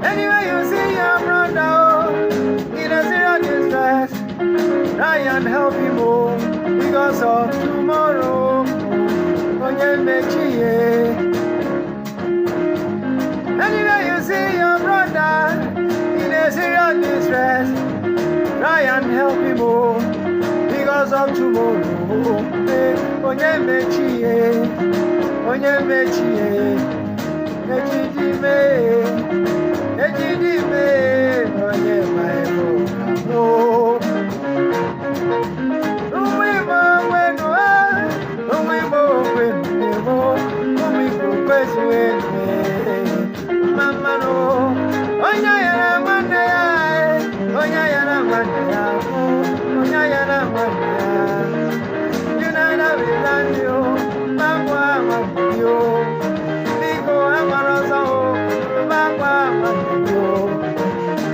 Anyway, you see your brother in a serious distress, try and help him because of tomorrow. Anyway, you see your brother in a serious distress, try and help him because of tomorrow.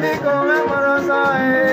Nico, I'm